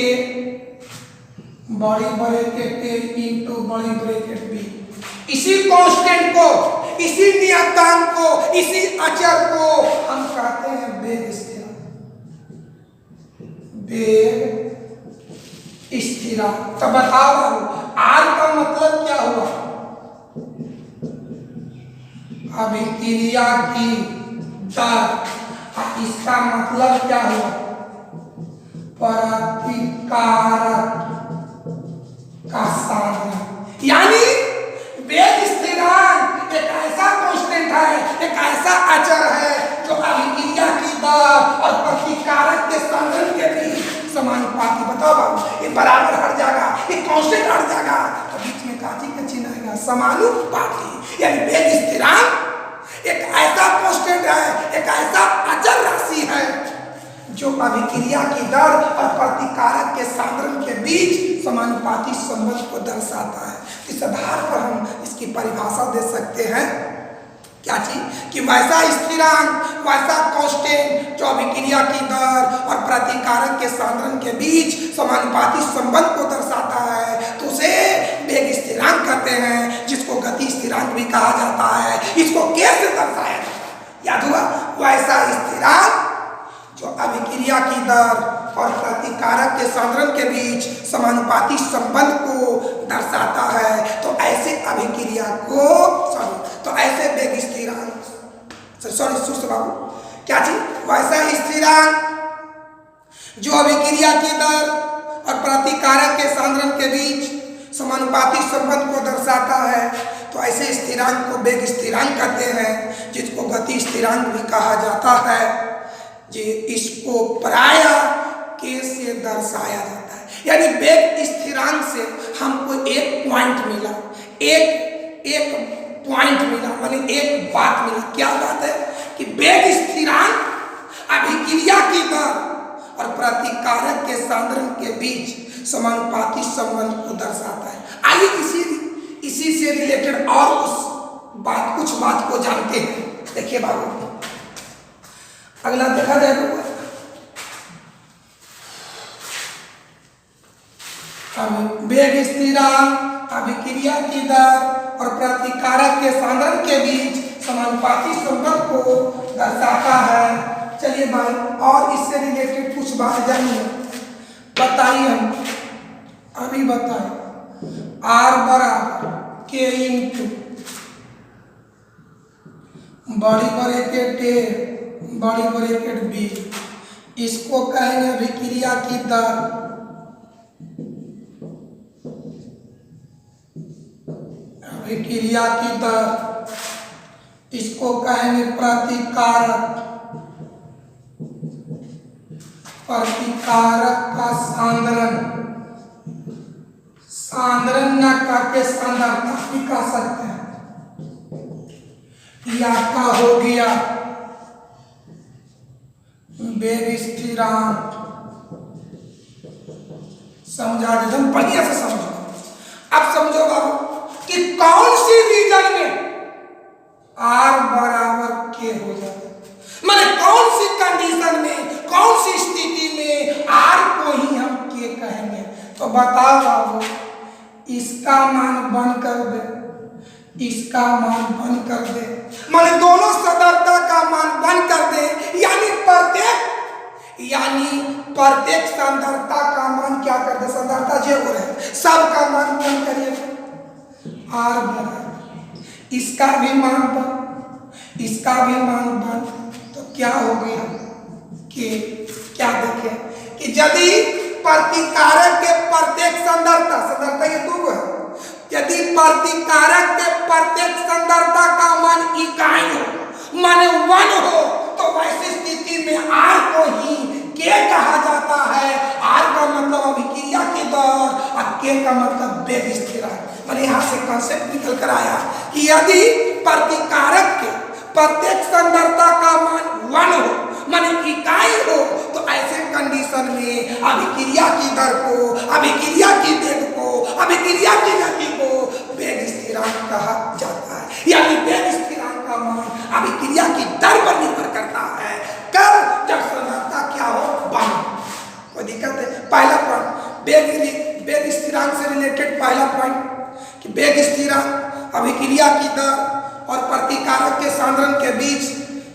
बड़ी ब्रैकेट A इंटू बड़ी ब्रैकेट B। इसी कांस्टेंट को, इसी नियतांक को, इसी अचर को हम कहते हैं वेग स्थिरांक। वेग स्थिरांक। तो बताओ R का मतलब क्या हुआ अभिक्रिया की दर, इसका मतलब क्या हुआ प्रतिकारक का सांद्रण। यानी वेग स्थिरांक एक ऐसा कांस्टेंट है, एक ऐसा अचर है जो अभिक्रिया की दर और प्रतिकारक के सांद्रण के बीच समानुपाती। बताओ बाबू ये बराबर हट जाएगा, ये कांस्टेंट हट जाएगा तो बीच में काची का चिन्ह आएगा समानुपाती। यानी वेग स्थिरांक एक ऐसा कांस्टेंट है, एक ऐसा अचर राशि है जो अभिक्रिया की दर और प्रतिकारक के सांद्रण के बीच समानुपाती संबंध को दर्शाता है। इस आधार पर हम इसकी परिभाषा दे सकते हैं क्या चीज कि वैसा स्थिरांक, वैसा कांस्टेंट जो अभिक्रिया की दर और प्रतिकारक के सांद्रण के बीच समानुपाती संबंध को दर्शाता है तो उसे वेग स्थिरांक कहते हैं, जिसको गति स्थिरांक भी कहा जाता है। इसको कैसे दर्शाया जाता है याद हुआ। वैसा स्थिरांक जो अभिक्रिया की दर और प्रतिकारक के सांद्रण के बीच समानुपाती संबंध को दर्शाता है तो ऐसे अभिक्रिया को तो ऐसे वेग स्थिरांक सुस्त बाबू क्या चीज वैसा स्थिरांक जो अभिक्रिया की दर और प्रतिकारक के सांद्रण के बीच समानुपाती संबंध को दर्शाता है तो ऐसे स्थिरांक को वेग स्थिरांक कहते हैं, जिसको गति स्थिरांक भी कहा जाता है। जी इसको प्राय के से दर्शाया जाता है। यानी वेग स्थिरांक से हमको एक पॉइंट मिला, एक पॉइंट मिला माने एक बात मिला। क्या बात है कि वेग स्थिरांक अभिक्रिया की दर और प्रतिकारक के सांद्रण के बीच समानुपाती संबंध को दर्शाता है। आइए इसी से रिलेटेड और कुछ बात को जानते हैं। देखिए बाबू अगला देखा जाए वेग स्थिरांक अभिक्रिया की दर और प्रतिकारक के सांद्रण के बीच समानुपाती संबंध को दर्शाता है। चलिए भाई और इससे रिलेटेड कुछ बात जानिए। बताइए हम अभी बताए R बराबर K इंटू बड़ी ब्रैकेट A बड़ी ब्रैकेट B इसको कहेंगे अभिक्रिया की दर। अभिक्रिया की दर, इसको कहेंगे प्रतिकारक। प्रतिकारक का सांद्रण, सांद्रण न करके सांद्रता भी कह सकते हैं। ये आपका हो गया वेग स्थिरांक। समझा? एकदम बढ़िया से समझो। अब समझो बाबू कि कौन सी रीजन में R बराबर K हो जाता है, माने कौन सी कंडीशन में, कौन सी स्थिति में R को ही हम K कहेंगे। तो बताओ बाबू, इसका मान बंद कर दे, इसका मान बंद कर दे, माने दोनों सदरता का मान बंद कर दे, प्रत्येक सांद्रता का मान क्या कर दे, सांद्रता जो हो रहा है सब का मान बंद करिए। R बराबर इसका भी मान बंद, इसका भी मान बंद, तो क्या हो गया कि क्या देखें कि यदि प्रतिकारक के प्रत्येक सांद्रता, सांद्रता ये दो है, यदि प्रतिकारक के प्रत्येक सांद्रता का मान इकाई हो, माने 1 हो, तो वैसी स्थिति में R को ही K कहा जाता है। R का मतलब अभिक्रिया की दर और K का मतलब वेग स्थिरांक। मैंने यहाँ से कॉन्सेप्ट निकल कर आया कि यदि प्रतिकारक के प्रत्येक सांद्रता का मान 1 हो, माने इकाई हो, तो ऐसे कंडीशन में अभिक्रिया की दर को, अभिक्रिया की वेग को, अभिक्रिया की गति को वेग स्थिरांक कहा जाता है। यानी वेग स्थिरांक का मान अभिक्रिया की दर पर निर्भर करता है। कब? जब सांद्रता क्या हो, 1। कोई दिक्कत है? पहला पॉइंट वेग स्थिरांक से रिलेटेड पहला पॉइंट कि वेग स्थिरांक अभिक्रिया की दर और प्रतिकारक के सांद्रण के बीच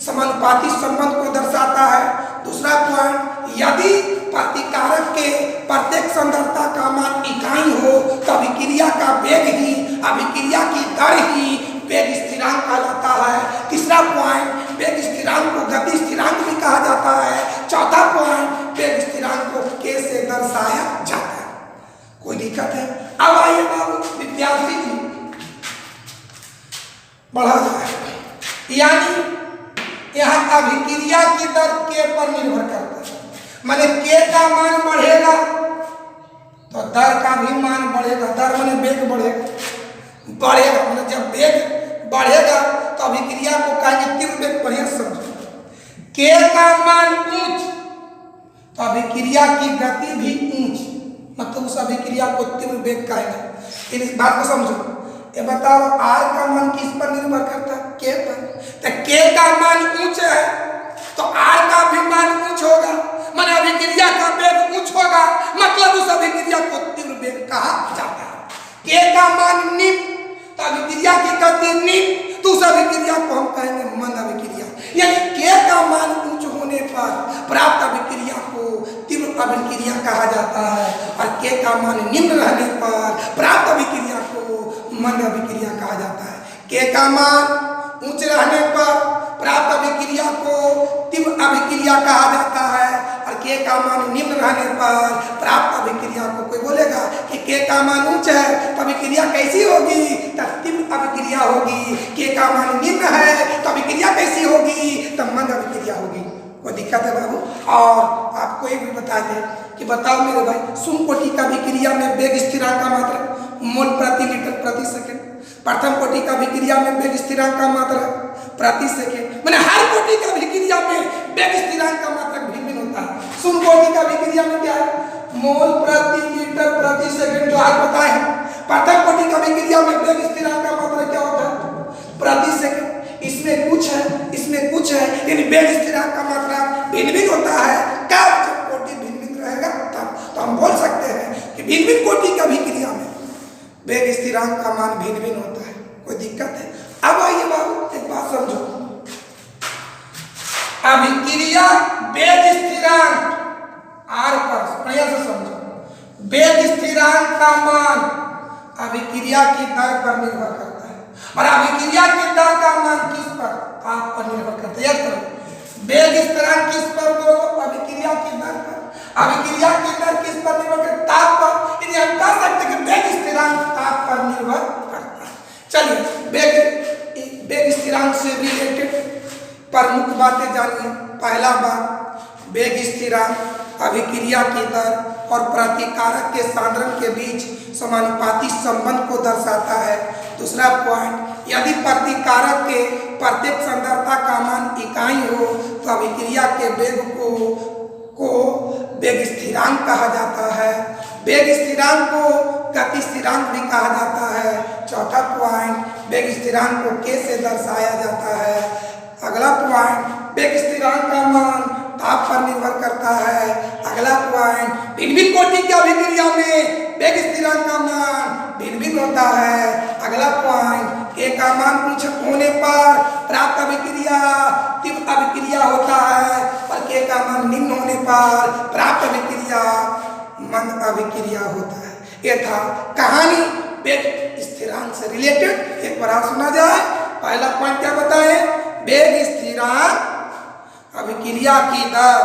समानुपाती संबंध को दर्शाता है। दूसरा पॉइंट, यदि प्रतिकारक के प्रत्येक सांद्रता का मान इकाई हो, तो अभिक्रिया का वेग ही, अभिक्रिया की दर ही वेग स्थिरांक कहलाता है। तीसरा पॉइंट, वेग स्थिरांक को गति स्थिरांक भी कहा जाता है। चौथा पॉइंट, वेग स्थिरांक को K से दर्शाया जाता है। कोई दिक्कत है? अब आइए बाबू विद्यार्थी जी बढ़ा जाए, यानी यहाँ अभिक्रिया की दर K पर निर्भर करता है। माने K का मान बढ़ेगा तो दर का भी मान बढ़ेगा। दर माने वेग बढ़ेगा, बढ़ेगा मतलब जब वेग बढ़ेगा तो अभिक्रिया को कहेंगे तीव्र वेग। बढ़िया समझो, K का मान ऊंच तो अभिक्रिया की गति भी ऊंच, मतलब उस अभिक्रिया को तीव्र वेग कहेंगे। इस बात को समझो। ये बताओ R का मान किस पर निर्भर करता है? K पर। तो K का मान ऊंच है तो R का भी मान ऊंच होगा, माने अभिक्रिया का वेग ऊंच होगा, मतलब उस अभिक्रिया को तीव्र वेग कहा जाता है। K का मान निम्न तो अभिक्रिया की गति निम्न, तो उस अभिक्रिया को हम कहेंगे मंद अभिक्रिया। यानी K का मान ऊंच होने पर प्राप्त अभिक्रिया को तीव्र अभिक्रिया कहा जाता है और K का मान निम्न रहने पर प्राप्त अभिक्रिया को मंद अभिक्रिया कहा जाता है। K का मान उच्च रहने पर प्राप्त अभिक्रिया को तीव्र अभिक्रिया कहा जाता है और K का मान निम्न रहने पर प्राप्त अभिक्रिया को, कोई बोलेगा कि K का मान उच्च है तो अभिक्रिया कैसी होगी? तो तीव्र अभिक्रिया होगी। K का मान निम्न है तो अभिक्रिया कैसी होगी? तो मंद अभिक्रिया होगी। कोई दिक्कत है बाबू? और आपको एक भी बता दें कि बताओ मेरे भाई, शून्य कोटि का अभिक्रिया में वेग स्थिरांक का मात्रा मोल प्रति लीटर प्रति सेकंड, प्रथम कोटि का अभिक्रिया में वेग स्थिरांक का मात्रा प्रति सेकंड, मैंने हर कोटि का अभिक्रिया में वेग स्थिरांक का मात्रा भिन्न होता है। शून्य कोटि का अभिक्रिया में क्या है? मोल प्रति लीटर प्रति सेकंड, जो आप बताए हैं। प्रथम कोटि का अभिक्रिया में वेग स्थिरांक का मात्रा क्या होता है? प्रति सेकंड। इसमें कुछ है, इसमें कुछ है, यानी वेग स्थिरांक का मात्रा भिन्न होता है। कब? जब कोटि भिन्न रहेगा तब तो हम बोल सकते हैं कि भिन्न कोटि का अभिक्रिया में वेग स्थिरांक का मान भिन्न होता है। कोई दिक्कत है? अब आइए बाबू एक बात समझो, अभिक्रिया वेग स्थिरांक R पर, बढ़िया से समझो, वेग स्थिरांक का मान अभिक्रिया की दर पर निर्भर करता है और अभिक्रिया की दर का मान किस पर? ताप पर निर्भर करता है। याद करो, वेग स्थिरांक किस पर? बोलो, अभिक्रिया स्थिरांक से रिलेटेड प्रमुख बातें जानिए। पहला बात, वेग स्थिरांक अभिक्रिया की दर और प्रतिकारक के सांद्रण के बीच समानुपाती संबंध को दर्शाता है। दूसरा पॉइंट, यदि प्रतिकारक के प्रत्येक सांद्रता का मान इकाई हो तो अभिक्रिया के वेग को वेग स्थिरांक कहा जाता है। वेग स्थिरांक को गति स्थिरांक भी कहा जाता है। चौथा पॉइंट, वेग स्थिरांक को k से दर्शाया जाता है। अगला पॉइंट, वेग स्थिरांक का मान ताप पर निर्भर करता है। अगला पॉइंट, भिन्न भिन्न कोटि की अभिक्रिया में वेग स्थिरांक का मान भिन्न भिन्न होता है। अगला पॉइंट, k का मान उच्च होने पर प्राप्त अभिक्रिया तीव्र अभिक्रिया होता है और k का मान निम्न होने पर प्राप्त अभिक्रिया मंद अभिक्रिया होता है। ये था कहानी वेग स्थिरांक से रिलेटेड। एक बार सुना जाए। पहला पॉइंट क्या बताए? वेग स्थिरांक अभिक्रिया की दर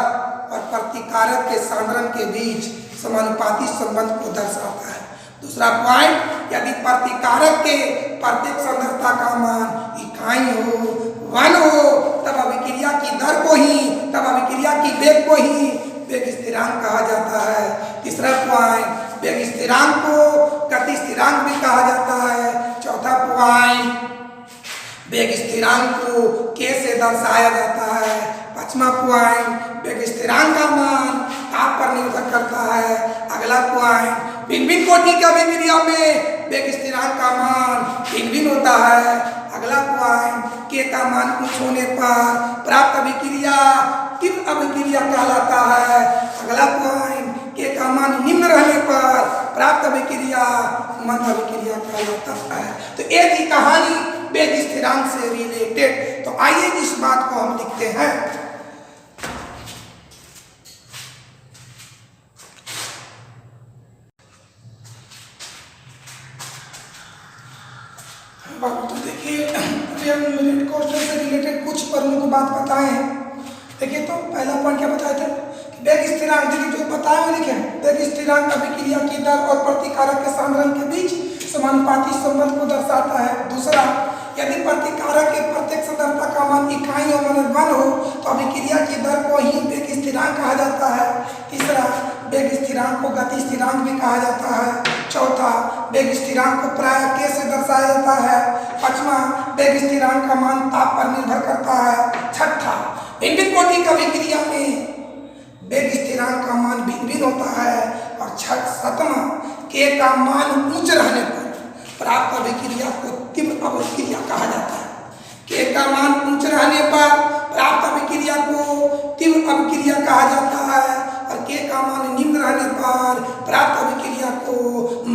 और प्रतिकारक के सांद्रण के बीच समानुपाती संबंध को दर्शाता है। दूसरा पॉइंट, यदि प्रतिकारक के प्रत्येक सांद्रता का मान इकाई हो, 1 हो, तब अभिक्रिया की दर को ही, तब अभिक्रिया की वेग को ही वेग स्थिरांक कहा जाता है। तीसरा पॉइंट, वेग स्थिरांक को गति स्थिरांक भी कहा जाता है। चौथा पॉइंट, वेग स्थिरांक को k से दर्शाया जाता है। पांचवा पॉइंट, वेग स्थिरांक का मान ताप पर निर्भर करता है। अगला पॉइंट, भिन्न भिन्न कोटि की अभिक्रिया में वेग स्थिरांक का मान भिन्न भिन्न होता है। अगला पॉइंट, k का मान उच्च होने पर प्राप्त अभिक्रिया तीव्र अभिक्रिया कहलाता है। अगला पॉइंट, k का मान निम्न रहने पर प्राप्त अभिक्रिया मंद अभिक्रिया कहलाता है। तो ये थी कहानी वेग स्थिरांक से रिलेटेड। तो आइए इस बात को हम लिखते हैं। तो देखिए, कोष्ठक से रिलेटेड कुछ प्रमुख बात बताए हैं। देखिए, तो पहला पॉइंट क्या बताए थे? वेग स्थिरांक, देखिए जो बताया हुआ लिखे, वेग स्थिरांक अभिक्रिया की दर और प्रतिकारक के सांद्रण के बीच समानुपाती संबंध को दर्शाता है। दूसरा, यदि प्रतिकारक के प्रत्येक सांद्रता का मान इकाई और 1 हो तो अभिक्रिया की दर को ही वेग स्थिरांक कहा जाता है। तीसरा, वेग स्थिरांक को गति स्थिरांक भी कहा जाता है। चौथा, वेग स्थिरांक को प्रायः k से दर्शाया जाता है। पांचवा, वेग स्थिरांक का मान ताप पर निर्भर करता है। छठा, भिन्न भिन्न कोटि की अभिक्रिया में वेग स्थिरांक का मान भिन्न भिन्न होता है। और सातवां, k का मान उच्च रहने पर प्राप्त अभिक्रिया को तीव्र अभिक्रिया कहा जाता है। k का मान उच्च रहने पर प्राप्त अभिक्रिया को तीव्र अभिक्रिया कहा जाता है और k का मान निम्न रहने पर प्राप्त अभिक्रिया को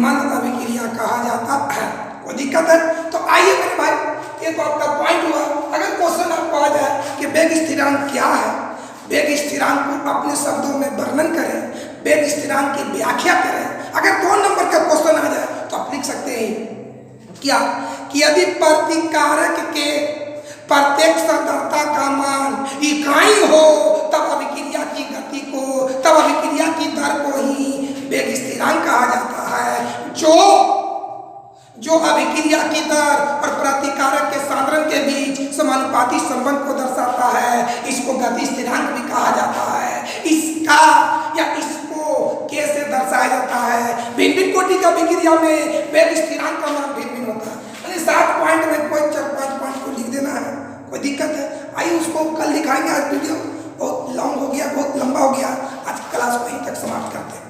मंद अभिक्रिया कहा जाता है। कोई दिक्कत है? तो आइए मेरे भाई, ये तो आपका पॉइंट हुआ। अगर क्वेश्चन आपको आ जाए कि वेग स्थिरांक क्या है, वेग स्थिरांक को अपने शब्दों में वर्णन करें, वेग स्थिरांक की व्याख्या करें, अगर 2 नंबर का क्वेश्चन आ जाए तो आप लिख सकते हैं क्या कि यदि प्रतिकारक के प्रत्येक सांद्रता का मान इकाई हो तब अभिक्रिया की गति को, तब अभिक्रिया की दर को ही वेग स्थिरांक कहा जाता है। जो अभिक्रिया की दर और प्रतिकारक के सांद्रण के बीच समानुपाती संबंध को दर्शाता है, इसको गति स्थिरांक भी कहा जाता है। इसका या इसको k से दर्शाया जाता है। भिन्न भिन्न कोटि की अभिक्रिया में वेग स्थिरांक का मान भिन्न भिन्न होता है। 7 पॉइंट में कोई 4-5 पॉइंट को लिख देना है, कोई दिक्कत है? आइए उसको कल दिखाएंगे। आज वीडियो बहुत लॉन्ग हो गया, बहुत लंबा हो गया। आज क्लास को यहीं तक समाप्त करते हैं।